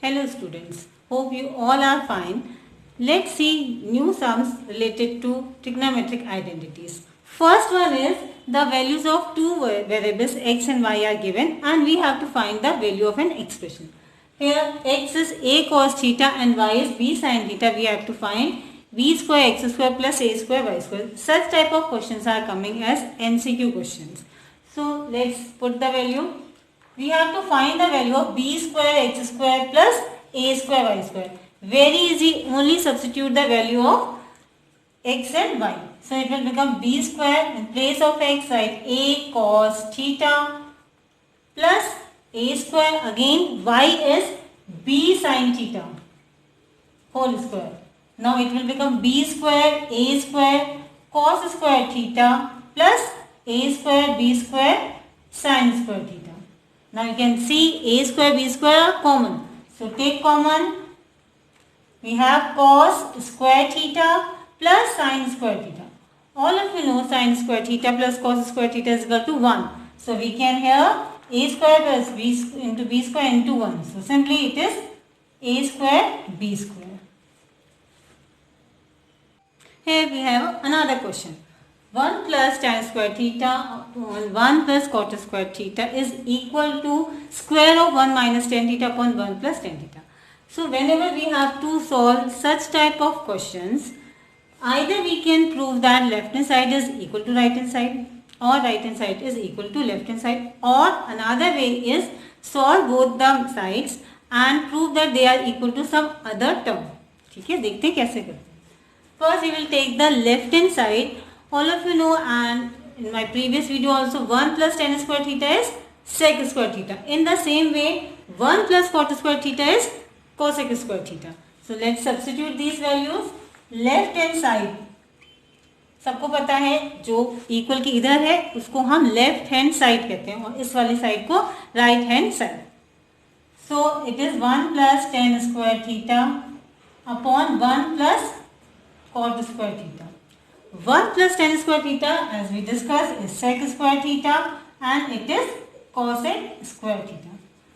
Hello students, hope you all are fine. Let's see new sums related to trigonometric identities. First one is the values of two variables x and y are given and we have to find the value of an expression. Here x is a cos theta and y is b sin theta. We have to find b square x square plus a square y square. Such type of questions are coming as MCQ questions. So let's put the value. We have to find the value of b square x square plus a square y square. Very easy, only substitute the value of x and y. So it will become b square, in place of x write a cos theta plus a square, again y is b sin theta whole square. Now it will become b square a square cos square theta plus a square b square sin square theta. Now you can see a square b square are common. So take common. We have cos square theta plus sin square theta. All of you know sin square theta plus cos square theta is equal to 1. So we can here a square plus b into b square into 1. So simply it is a square b square. Here we have another question. 1 plus tan square theta upon 1 plus cot square theta is equal to square of 1 minus tan theta upon 1 plus tan theta. So whenever we have to solve such type of questions, either we can prove that left hand side is equal to right hand side or right hand side is equal to left hand side, or another way is solve both the sides and prove that they are equal to some other term. ठीक है, देखते हैं कैसे करते हैं. First we will take the left hand side. All of you know, and in my previous video also, 1 plus tan square theta is sec square theta. In the same way, 1 plus cot square theta is cosec square theta. So let's substitute these values. Left hand side सबको पता है, जो equal के इधर है उसको हम left hand side कहते हैं और इस वाली साइड को right hand side. So it is 1 plus tan square theta upon 1 plus cot square theta. 1 plus tan square theta, as we discussed, is sec square theta and it is cosec square theta.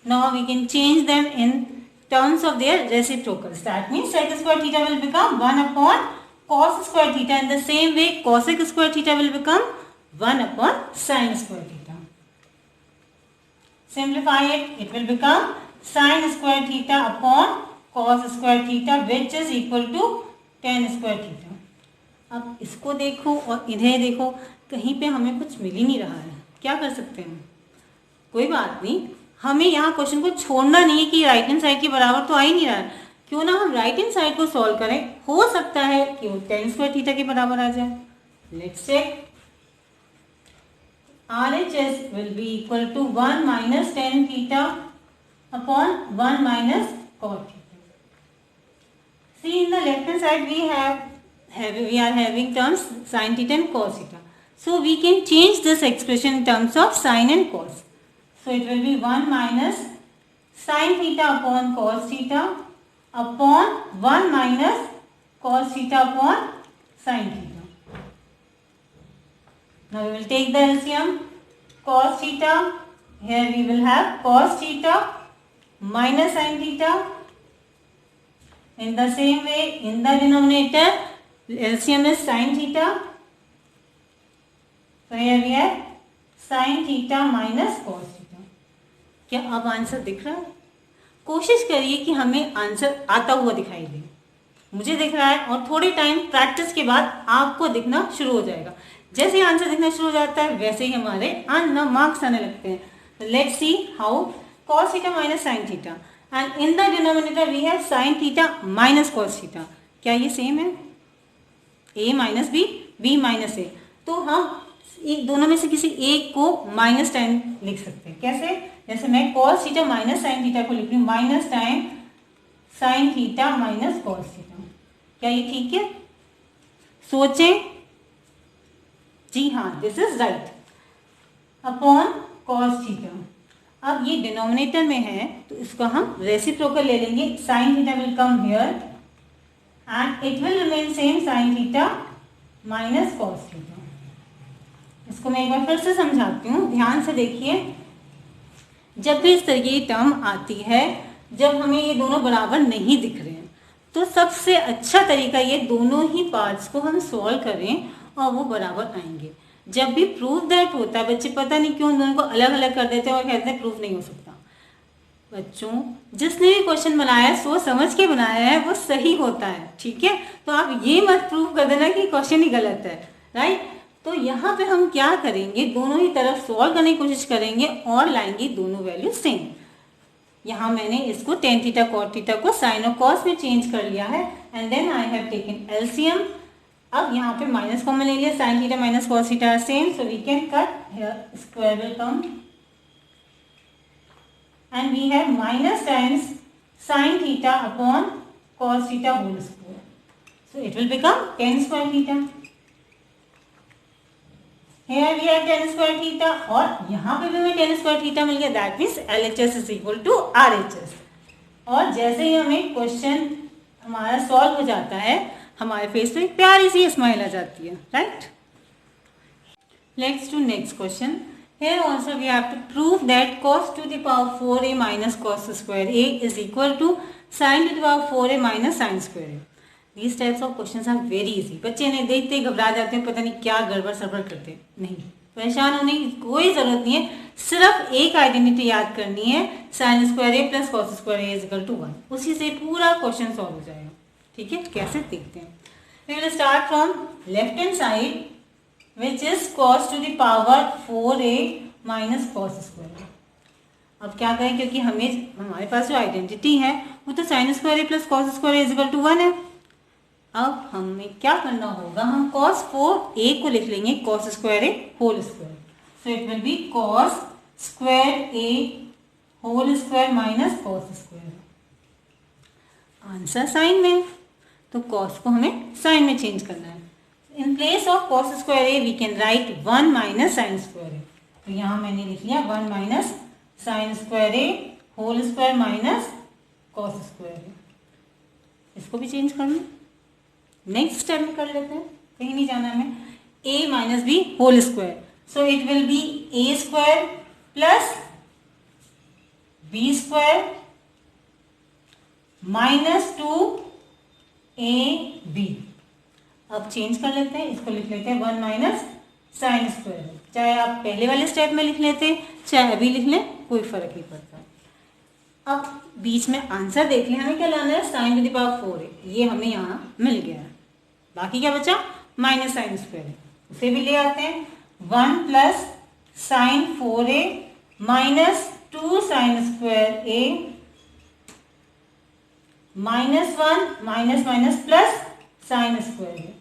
Now we can change them in terms of their reciprocals. That means sec square theta will become 1 upon cos square theta. In the same way, cosec square theta will become 1 upon sin square theta. Simplify it. It will become sin square theta upon cos square theta, which is equal to tan square theta. अब इसको देखो और इन्हें देखो, कहीं पे हमें कुछ मिल ही नहीं रहा है. क्या कर सकते हैं? कोई बात नहीं, हमें यहाँ क्वेश्चन को छोड़ना नहीं है कि राइट हैंड साइड के बराबर तो आ ही नहीं रहा है. क्यों ना हम राइट हैंड साइड को सॉल्व करें, हो सकता है कि वो tan स्क्वायर थीटा के बराबर आ जाए. Let's check. RHS will be equal to 1 minus tan theta upon 1 minus cot theta. See, in the left hand side we are having terms sin theta and cos theta. So we can change this expression in terms of sin and cos. So it will be 1 minus sin theta upon cos theta upon 1 minus cos theta upon sin theta. Now we will take the LCM. Cos theta, here we will have cos theta minus sin theta. In the same way, in the denominator, LCM is sin theta. So here we have sin theta minus cos theta. क्या अब answer दिख रहा है? कोशिश करिए कि हमें answer आता हुआ दिखाई दे. मुझे दिख रहा है और थोड़े टाइम प्रैक्टिस के बाद आपको दिखना शुरू हो जाएगा. जैसे ही आंसर दिखना शुरू हो जाता है वैसे ही हमारे मार्क्स आने लगते हैं. Let's see how. cos theta minus sin theta and in the denominator we have sin theta minus cos theta. क्या ये सेम है? a minus B, B minus A. तो हम एक दोनों में से किसी एक को माइनस टाइम लिख सकते हैं. कैसे? जैसे मैं cos theta minus sin theta को लिख रही हूँ minus time sin theta minus cos theta. क्या ये ठीक है? सोचें. जी हाँ, this is right. Upon cos theta. अब ये डिनोमिनेटर में है तो इसको हम रेसिप्रोकल ले लेंगे. sin theta will come here and it will remain same sin theta minus cos theta. इसको मैं एक बार फिर से समझाती हूँ, ध्यान से देखिए. जब भी इस तरह की टर्म आती है जब हमें ये दोनों बराबर नहीं दिख रहे हैं। तो सबसे अच्छा तरीका ये दोनों ही पार्ट्स को हम सॉल्व करें और वो बराबर आएंगे। जब भी प्रूफ दैट होता है, बच्चे पता नहीं क्यों दोनों को अलग अलग कर देते हैं और कहते हैं प्रूफ नहीं हो सकता। बच्चों, जिसने भी क्वेश्चन बनाया है सोच समझ के बनाया है, वो सही होता है, ठीक है। तो आप ये मत प्रूव कर देना कि क्वेश्चन ही गलत है, राइट। तो यहाँ पे हम क्या करेंगे, दोनों ही तरफ सॉल्व करने की कोशिश करेंगे और लाएंगे दोनों वैल्यू सेम। यहाँ मैंने इसको tan थीटा cot थीटा को sin और cos में चेंज कर लिया है and then I have taken LCM. अब यहाँ पे माइनस कॉमन ले लिया, sin theta minus cos theta same, so we can cut here, square will come and we have minus times sin theta upon cos theta whole square. So it will become tan square theta. Here we have tan square theta और यहाँ पे भी हमें tan square theta मिल गया, that means LHS is equal to RHS। और जैसे ही हमें question हमारा सॉल्व हो जाता है, हमारे फेस पे प्यारी सी स्माइल आ जाती है, right. Let's do next question. Here also we have to prove that cos to the power 4a minus cos square a is equal to sin to the power 4a minus sin square a. These types of questions are very easy. बच्चे नहीं देखते घबरा जाते हैं, पता नहीं क्या गड़बड़ सड़बड़ करते हैं। नहीं, परेशान होने की कोई जरूरत नहीं है, सिर्फ एक आइडेंटिटी याद करनी है, sin square a plus cos square a is equal to 1। उसी से पूरा क्वेश्चन सॉल्व हो जाएगा, ठीक है। कैसे देखते हैं, we will start from left hand side, which is cos to the power 4a minus cos square। अब क्या करें, क्योंकि हमारे पास जो आइडेंटिटी है वो तो sin square a plus cos square a is equal to 1 है। अब हमें क्या करना होगा, हम cos 4a को लिख लेंगे cos square a whole square, so it will be cos square a whole square minus cos square. Answer sine में, तो cos को हमें साइन में चेंज करना है। In place of cos square a we can write 1 minus sin square a। तो यहाँ मैंने लिख लिया 1 minus sin square a whole square minus cos square a। इसको भी चेंज कर लो, नेक्स्ट स्टेप में कर लेते हैं, कहीं नहीं जाना हमें। a minus b whole square, so it will be a square plus b square minus 2ab। अब चेंज कर लेते हैं, इसको लिख लेते हैं 1 माइनस साइन स्क्वायर। चाहे आप पहले वाले स्टेप में लिख लेते हैं, चाहे अभी लिख लें, कोई फर्क नहीं पड़ता। अब बीच में आंसर देख लें, हमें क्या लाना है, साइन टू द पावर 4 है, ये हमें यहाँ मिल गया है। बाकी क्या बचा, माइनस साइन स्क्वायर है, उसे भी ले आते हैं। 1 plus sign 4a minus 2 sine square a minus 1 minus minus plus sine square है।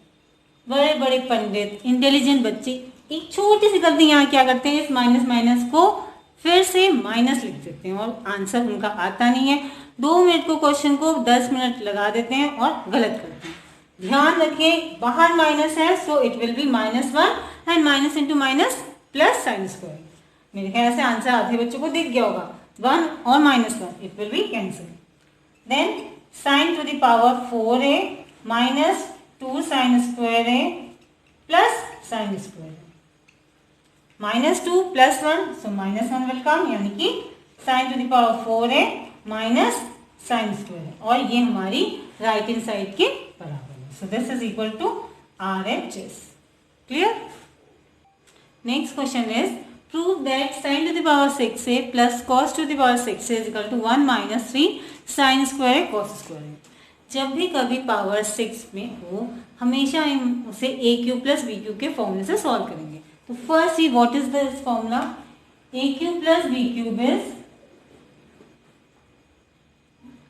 बड़े बड़े पंडित इंटेलिजेंट बच्चे एक छोटी सी गलती यहाँ क्या करते हैं, इस माइनस माइनस को फिर से माइनस लिख देते हैं और आंसर उनका आता नहीं है। 2 मिनट को क्वेश्चन को 10 मिनट लगा देते हैं और गलत करते हैं। ध्यान रखें, बाहर माइनस है, सो it will B -1 and minus into minus plus sine square. मेरे ख्याल से आंसर आधे बच्चों को दिख गया होगा, 1 और -1 it will be cancel. Then sine to the power 4a minus 2 sine square a plus sine square -2 plus 1, so -1 will come, यानी कि sine to the power 4a minus sine square, और ये हमारी राइट हैंड साइड के बराबर है। So this is equal to RHS। Clear? Next question is prove that sin to the power 6a plus cos to the power 6a is equal to 1 minus 3 sin square a cos square a। जब भी कभी power 6 में हो, हमेशा हम उसे a cube plus B cube के फॉर्मूले से सॉल्व करेंगे। तो first see what is this formula, a cube plus B cube is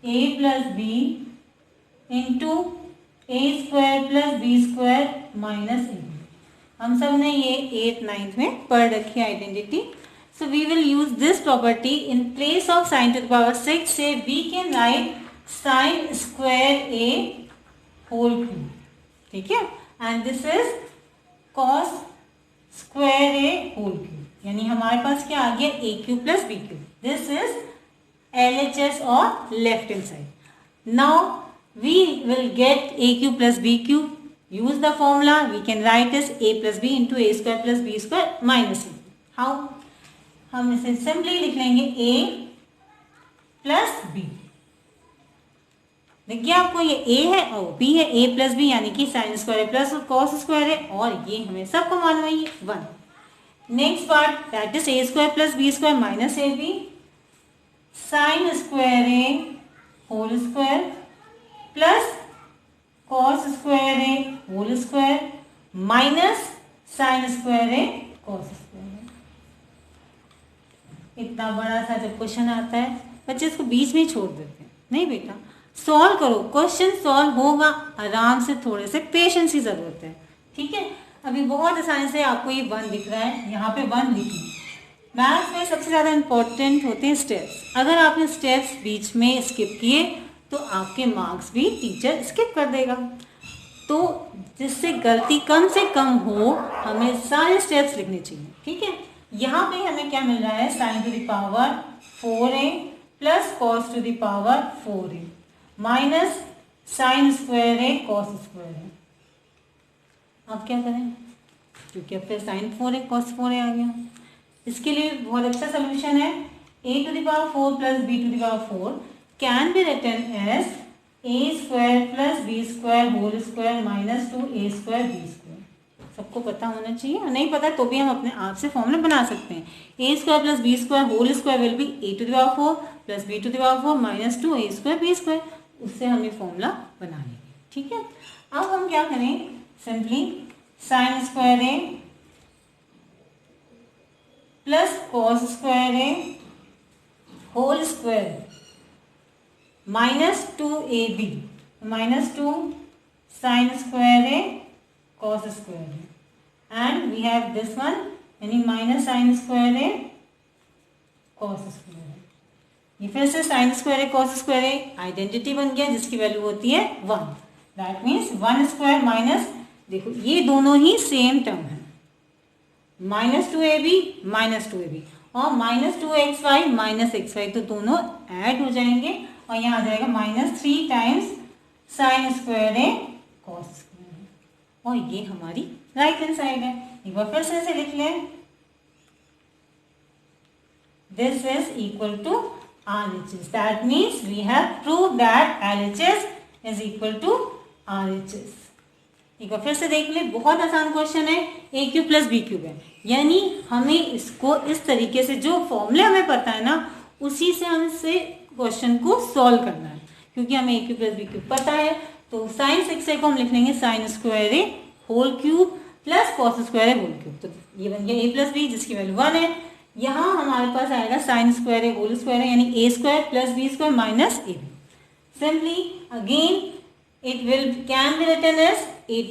a plus B into a square plus B square minus a। हम सब ने ये 8th 9th में पढ़ रखी है identity. So we will use this property in place of sine to the power 6 से we can write sine square A whole cube, ठीक है, and this is cos square A whole cube, यानी हमारे पास क्या आ गया, A cube plus B cube. This is LHS और left hand side. Now we will get A cube plus B cube. Use the formula, we can write as a plus b into a square plus b square minus a। How? हम इसे simply लिख लेंगे a plus b, देखिए आपको ये a है और b है, a प्लस बी यानी कि sine square plus cos square है, और ये हमें सबको मालूम है ये 1। Next part that is a square plus B square minus A B sine square A whole square plus cos square A whole square minus sine square A cos square A. इतना बड़ा सा जब क्वेश्चन आता है बच्चे इसको बीच में ही छोड़ देते हैं। नहीं बेटा, सॉल्व करो, क्वेश्चन सॉल्व होगा आराम से, थोड़े से पेशेंस की जरूरत है। ठीक है, अभी बहुत आसानी से आपको ये 1 दिख रहा है, यहाँ पे 1 लिखिए। मैथ्स में सबसे ज़्यादा इंपॉर्टेंट होते हैं स्टेप्स। अगर आपने स्टेप्स बीच में स्किप किए तो आपके मार्क्स भी टीचर स्किप कर देगा। तो जिससे गलती कम से कम हो, हमें सारे स्टेप्स लिखने चाहिए। ठीक है, यहाँ पे हमें क्या मिल रहा है, sine to the power 4a plus cos to the power 4a minus sine square A cos square A. अब क्या करें, क्योंकि अब फिर साइन 4a कॉस 4a आ गया। इसके लिए बहुत अच्छा सोल्यूशन है, a to the power 4 plus b to the power 4 can be written as a square plus b square whole square minus 2a square b square. सबको पता होना चाहिए, और नहीं पता तो भी हम अपने आप से फॉर्मूला बना सकते हैं। a square plus b square whole square will be a to the power 4 plus b to the power 4 minus 2a square b square. उससे हम ये फॉर्मूला बना लेंगे। ठीक है, अब हम क्या करें, simply sine square A plus cos square A whole square minus 2ab minus 2 sine square A cos square A and we have this one यानी minus sine square A cos square A. ये फिर से sine square A cos square A identity बन गया जिसकी value होती है 1। That means 1 square minus, देखो ये दोनों ही सेम टर्म है, माइनस 2ab माइनस 2ab और माइनस 2xy माइनस xy, तो दोनों ऐड हो जाएंगे और यहाँ आ जाएगा minus 3 times sign square A cos square ए, और ये हमारी राइट हैंड साइड है। एक बार फिर से इसे लिख लें, this is equal to RHS. That means we have proved that LHS is equal to RHS. एक बार फिर से देख ले, बहुत आसान क्वेश्चन है, a cube plus B cube है, यानी हमें इसको इस तरीके से जो फॉर्मूले हमें पता है ना उसी से हमें से क्वेश्चन को सॉल्व करना है। क्योंकि हमें a cube plus B cube पता है तो साइन 6a को हम लिख लेंगे साइन स्क्वायर ए whole cube plus cos square ए होल क्यूब। तो ये बन गया a प्लस बी जिसकी वैल्यू 1 है। यहाँ हमारे पास आएगा साइन स्क्वायर ए होल स्क्वायर है यानी a square plus B square minus ab। Simply again it will can be written as a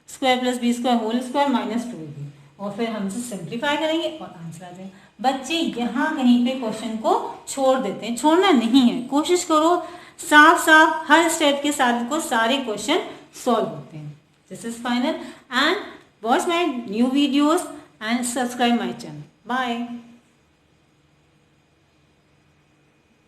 square plus B square whole square minus 2ab, और फिर हम इसे सिंप्लीफाई करेंगे और आंसर आ जाएगा। बच्चे यहाँ कहीं पे क्वेश्चन को छोड़ देते हैं, छोड़ना नहीं है, कोशिश करो साफ साफ हर स्टेप के साथ को सारे क्वेश्चन सॉल्व होते हैं। This is final and watch my new videos and subscribe my channel. Bye.